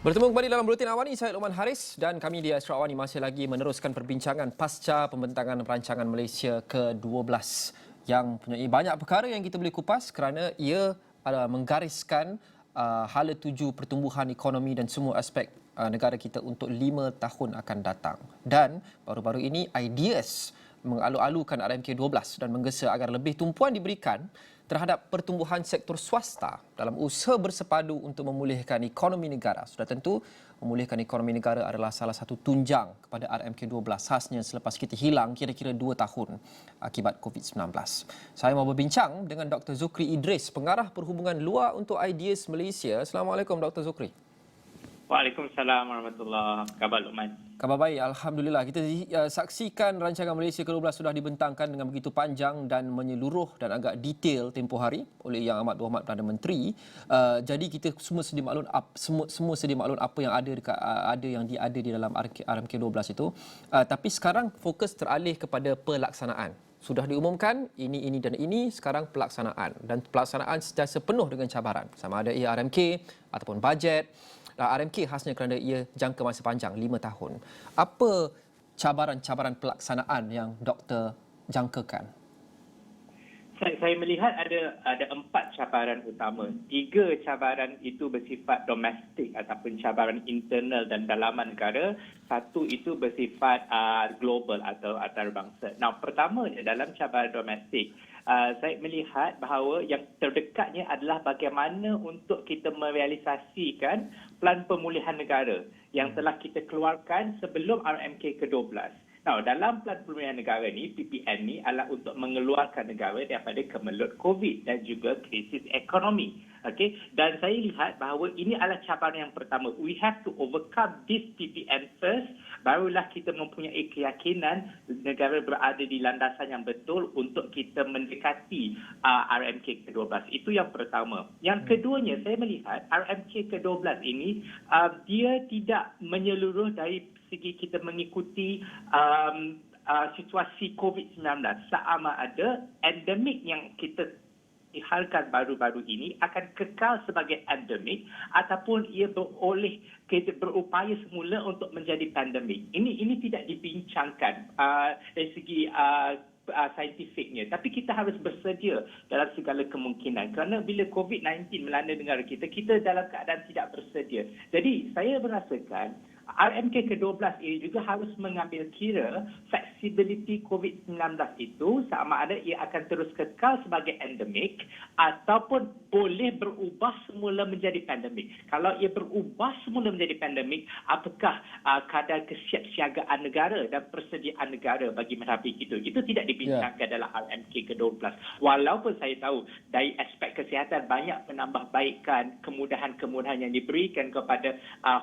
Bertemu kembali dalam Buletin Awani, saya Luqman Haris dan kami di Astro Awani masih lagi meneruskan perbincangan pasca pembentangan rancangan Malaysia ke-12 yang mempunyai banyak perkara yang kita boleh kupas kerana ia menggariskan hala tuju pertumbuhan ekonomi dan semua aspek negara kita untuk 5 tahun akan datang. Dan baru-baru ini ideas mengalu-alukan RMK12 dan menggesa agar lebih tumpuan diberikan terhadap pertumbuhan sektor swasta dalam usaha bersepadu untuk memulihkan ekonomi negara. Sudah tentu, memulihkan ekonomi negara adalah salah satu tunjang kepada RMK12 khasnya selepas kita hilang kira-kira 2 tahun akibat COVID-19. Saya mau berbincang dengan Dr. Zukri Idris, Pengarah Perhubungan Luar untuk Ideas Malaysia. Assalamualaikum Dr. Zukri. Waalaikumsalam warahmatullahi wabarakatuh. Khabar Luqman? Khabar baik, Alhamdulillah. Kita saksikan rancangan Malaysia ke-12 sudah dibentangkan dengan begitu panjang dan menyeluruh dan agak detail tempoh hari oleh Yang Amat Berhormat Perdana Menteri. Jadi kita semua sedia maklum semua sedia maklum apa yang ada di dalam RMK12 itu. Tapi sekarang fokus teralih kepada pelaksanaan. Sudah diumumkan ini dan ini, sekarang pelaksanaan, dan pelaksanaan secara sepenuh dengan cabaran sama ada ia RMK ataupun bajet. RMK khasnya kerana ia jangka masa panjang 5 tahun. Apa cabaran-cabaran pelaksanaan yang doktor jangkakan? Saya melihat ada 4 cabaran utama. 3 cabaran itu bersifat domestik ataupun cabaran internal dan dalaman negara. 1 itu bersifat global atau antarabangsa. Nah, pertamanya dalam cabaran domestik, saya melihat bahawa yang terdekatnya adalah bagaimana untuk kita merealisasikan plan pemulihan negara yang telah kita keluarkan sebelum RMK ke-12. Nah, dalam plan pemulihan negara ni, PPN ni adalah untuk mengeluarkan negara daripada kemelut COVID dan juga krisis ekonomi. Okey, dan saya lihat bahawa ini adalah cabaran yang pertama. We have to overcome this PPN first, barulah kita mempunyai keyakinan negara berada di landasan yang betul untuk kita mendekati RMK ke-12. Itu yang pertama. Yang keduanya, saya melihat RMK ke-12 ini dia tidak menyeluruh dari segi kita mengikuti situasi COVID-19. Sama ada endemik yang kita dihalkan baru-baru ini akan kekal sebagai endemik ataupun ia berupaya semula untuk menjadi pandemik. Ini tidak dibincangkan dari segi saintifiknya, tapi kita harus bersedia dalam segala kemungkinan kerana bila COVID-19 melanda negara kita dalam keadaan tidak bersedia. Jadi saya merasakan RMK ke-12 ini juga harus mengambil kira flexibility COVID-19 itu sama ada ia akan terus kekal sebagai endemik ataupun boleh berubah semula menjadi pandemik. Kalau ia berubah semula menjadi pandemik, apakah kadar kesiapsiagaan negara dan persediaan negara bagi menghadapi itu? Itu tidak dibincangkan dalam RMK ke-12. Walaupun saya tahu dari aspek kesihatan banyak penambahbaikan, kemudahan-kemudahan yang diberikan kepada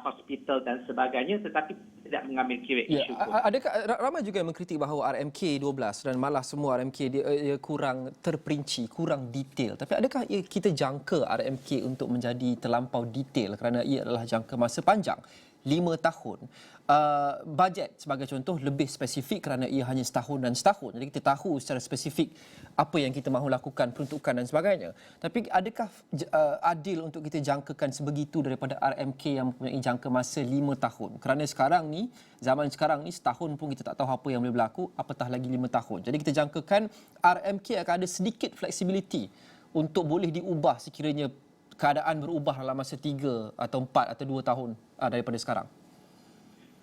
hospital dan sebagainya, tetapi tidak mengambil kira isu itu. Adakah ramai juga yang mengkritik bahawa RMK12 dan malah semua RMK dia kurang terperinci, kurang detail. Tapi adakah kita jangka RMK untuk menjadi terlampau detail kerana ia adalah jangka masa panjang 5 tahun. Bajet sebagai contoh lebih spesifik kerana ia hanya setahun dan setahun. Jadi kita tahu secara spesifik apa yang kita mahu lakukan, peruntukan dan sebagainya. Tapi adakah adil untuk kita jangkakan sebegitu daripada RMK yang mempunyai jangka masa 5 tahun? Kerana sekarang ni, zaman sekarang ni setahun pun kita tak tahu apa yang boleh berlaku, apatah lagi 5 tahun. Jadi kita jangkakan RMK akan ada sedikit flexibility untuk boleh diubah sekiranya keadaan berubah dalam masa 3 atau 4 atau 2 tahun daripada sekarang.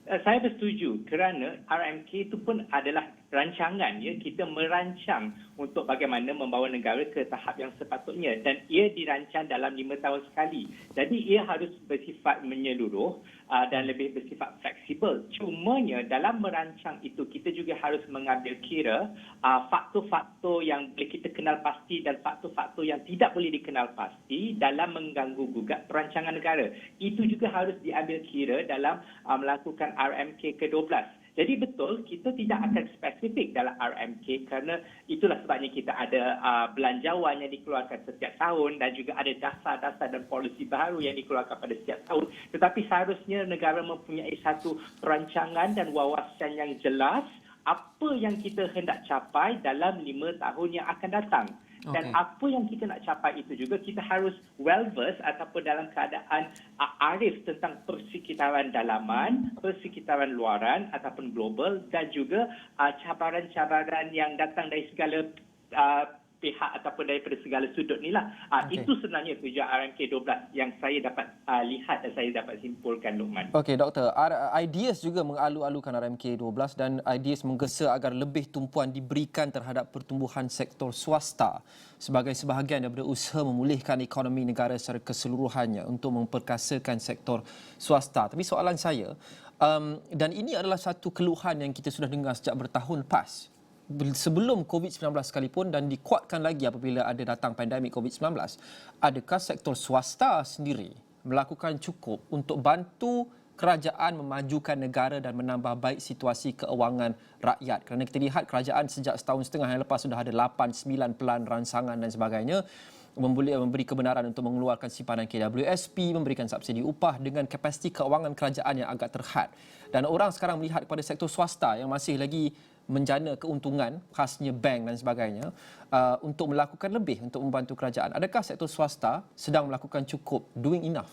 Saya bersetuju kerana RMK itu pun adalah rancangan, ya, kita merancang untuk bagaimana membawa negara ke tahap yang sepatutnya dan ia dirancang dalam 5 tahun sekali. Jadi ia harus bersifat menyeluruh dan lebih bersifat fleksibel. Cumanya dalam merancang itu kita juga harus mengambil kira faktor-faktor yang boleh kita kenal pasti dan faktor-faktor yang tidak boleh dikenal pasti dalam mengganggu gugat perancangan negara. Itu juga harus diambil kira dalam melakukan RMK ke-12. Jadi betul, kita tidak akan spesifik dalam RMK kerana itulah sebabnya kita ada belanjawan yang dikeluarkan setiap tahun dan juga ada dasar-dasar dan polisi baru yang dikeluarkan pada setiap tahun. Tetapi seharusnya negara mempunyai satu perancangan dan wawasan yang jelas apa yang kita hendak capai dalam 5 tahun yang akan datang. Dan Okey. apa yang kita nak capai itu juga, kita harus well-versed ataupun dalam keadaan arif tentang persekitaran dalaman, persekitaran luaran ataupun global, dan juga cabaran-cabaran yang datang dari segala pihak ataupun daripada segala sudut ni lah. Okey. Itu sebenarnya tujuan RMK12 yang saya dapat lihat dan saya dapat simpulkan, Luqman. Okey, doktor. Ideas juga mengalu-alukan RMK12 dan ideas menggesa agar lebih tumpuan diberikan terhadap pertumbuhan sektor swasta sebagai sebahagian daripada usaha memulihkan ekonomi negara secara keseluruhannya untuk memperkasakan sektor swasta. Tapi soalan saya, dan ini adalah satu keluhan yang kita sudah dengar sejak bertahun lepas, sebelum COVID-19 sekalipun dan dikuatkan lagi apabila ada datang pandemik COVID-19, adakah sektor swasta sendiri melakukan cukup untuk bantu kerajaan memajukan negara dan menambah baik situasi keuangan rakyat? Kerana kita lihat kerajaan sejak setahun setengah yang lepas sudah ada 8-9 pelan rancangan dan sebagainya, memberi kebenaran untuk mengeluarkan simpanan KWSP, memberikan subsidi upah dengan kapasiti keuangan kerajaan yang agak terhad. Dan orang sekarang melihat kepada sektor swasta yang masih lagi menjana keuntungan, khasnya bank dan sebagainya, untuk melakukan lebih untuk membantu kerajaan. Adakah sektor swasta sedang melakukan cukup, doing enough?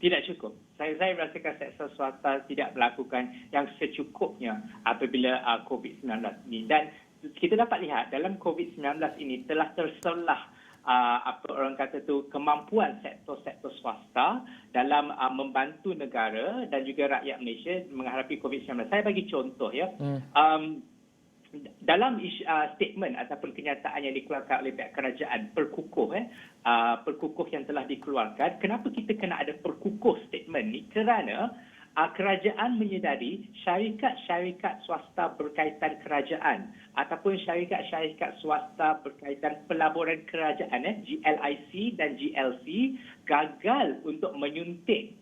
Tidak cukup. Saya merasakan sektor swasta tidak melakukan yang secukupnya apabila COVID-19 ini. Dan kita dapat lihat dalam COVID-19 ini telah terselah apa orang kata tu kemampuan sektor-sektor swasta dalam membantu negara dan juga rakyat Malaysia menghadapi COVID-19. Saya bagi contoh ya. Dalam statement ataupun kenyataan yang dikeluarkan oleh pihak kerajaan perkukuh yang telah dikeluarkan, kenapa kita kena ada perkukuh statement ni? Kerana kerajaan menyedari syarikat-syarikat swasta berkaitan kerajaan ataupun syarikat-syarikat swasta berkaitan pelaburan kerajaan GLIC dan GLC gagal untuk menyuntik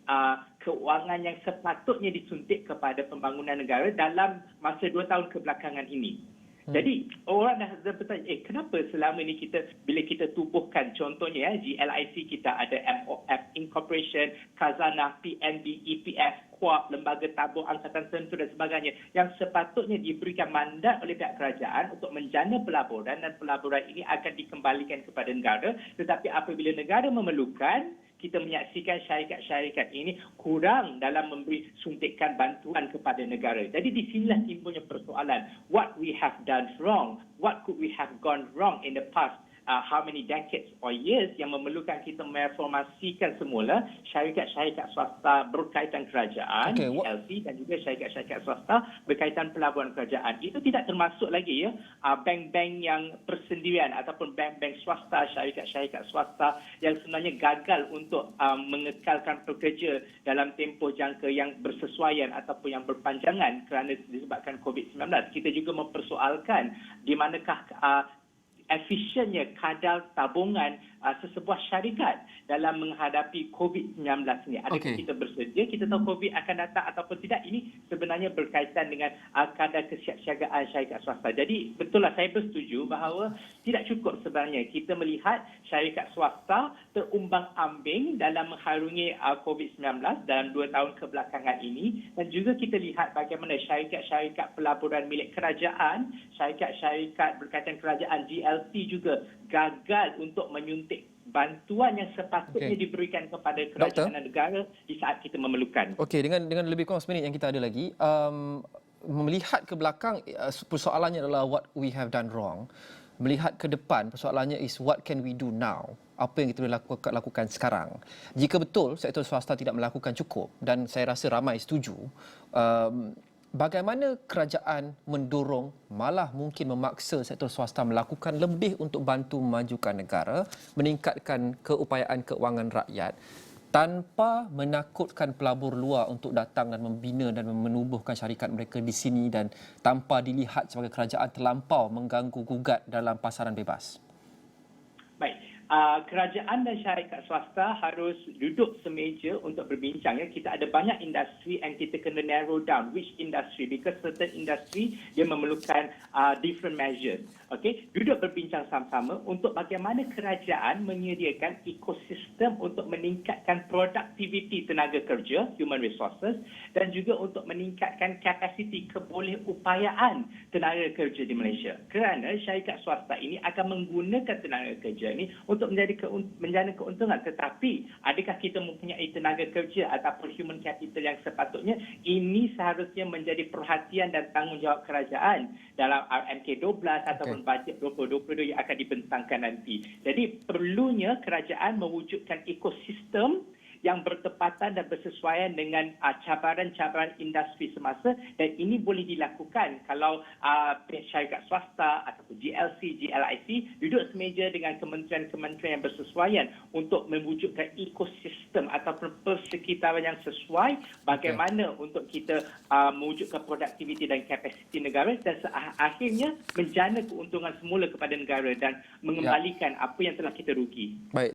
keuangan yang sepatutnya disuntik kepada pembangunan negara dalam masa 2 tahun kebelakangan ini. Jadi orang dah bertanya, kenapa selama ini bila kita tubuhkan contohnya GLIC kita ada MOF Incorporation, Khazanah, PNB, EPF, KUAP, Lembaga Tabung Angkatan Sentul dan sebagainya yang sepatutnya diberikan mandat oleh pihak kerajaan untuk menjana pelaburan dan pelaburan ini akan dikembalikan kepada negara, tetapi apabila negara memerlukan, kita menyaksikan syarikat-syarikat ini kurang dalam memberi suntikan bantuan kepada negara. Jadi di sinilah timbulnya persoalan, what we have done wrong, what could we have gone wrong in the past, how many decades or years yang memerlukan kita mereformasikan semula syarikat-syarikat swasta berkaitan kerajaan, GLC dan juga syarikat-syarikat swasta berkaitan pelaburan kerajaan. Itu tidak termasuk lagi bank-bank yang persendirian ataupun bank-bank swasta, syarikat-syarikat swasta yang sebenarnya gagal untuk mengekalkan pekerja dalam tempoh jangka yang bersesuaian ataupun yang berpanjangan kerana disebabkan COVID-19. Kita juga mempersoalkan di manakah efisiennya kadar tabungan sesebuah syarikat dalam menghadapi COVID-19 ini. Adakah kita bersedia? Kita tahu COVID akan datang ataupun tidak. Ini sebenarnya berkaitan dengan kadar kesiapsiagaan syarikat swasta. Jadi betullah saya bersetuju bahawa tidak cukup sebenarnya kita melihat syarikat swasta terumbang-ambing dalam mengharungi COVID-19 dalam 2 tahun kebelakangan ini, dan juga kita lihat bagaimana syarikat-syarikat pelaburan milik kerajaan, syarikat-syarikat berkaitan kerajaan GLC juga gagal untuk menyuntik bantuan yang sepatutnya diberikan kepada kerajaan dan negara di saat kita memerlukan. Okey, dengan lebih kurang seminit yang kita ada lagi, melihat ke belakang, persoalannya adalah what we have done wrong. Melihat ke depan, persoalannya is what can we do now? Apa yang kita boleh lakukan sekarang? Jika betul sektor swasta tidak melakukan cukup, dan saya rasa ramai setuju, bagaimana kerajaan mendorong, malah mungkin memaksa sektor swasta melakukan lebih untuk bantu memajukan negara, meningkatkan keupayaan keuangan rakyat tanpa menakutkan pelabur luar untuk datang dan membina dan menubuhkan syarikat mereka di sini dan tanpa dilihat sebagai kerajaan terlampau mengganggu gugat dalam pasaran bebas? Baik, kerajaan dan syarikat swasta harus duduk semeja untuk berbincang. Ya. Kita ada banyak industri and kita kena narrow down which industry, because certain industry dia memerlukan different measures. Okay? Duduk berbincang sama-sama untuk bagaimana kerajaan menyediakan ekosistem untuk meningkatkan produktiviti tenaga kerja, human resources, dan juga untuk meningkatkan kapasiti kebolehupayaan tenaga kerja di Malaysia. Kerana syarikat swasta ini akan menggunakan tenaga kerja ini untuk menjana keuntungan. Tetapi adakah kita mempunyai tenaga kerja ataupun human capital yang sepatutnya? Ini seharusnya menjadi perhatian dan tanggungjawab kerajaan dalam RMK 12 ataupun bajet 2022 yang akan dibentangkan nanti. Jadi perlunya kerajaan mewujudkan ekosistem yang bertepatan dan bersesuaian dengan cabaran-cabaran industri semasa, dan ini boleh dilakukan kalau syarikat swasta ataupun GLC, GLIC duduk semeja dengan kementerian-kementerian yang bersesuaian untuk mewujudkan ekosistem ataupun persekitaran yang sesuai bagaimana untuk kita mewujudkan produktiviti dan kapasiti negara dan akhirnya menjana keuntungan semula kepada negara dan mengembalikan apa yang telah kita rugi. Baik.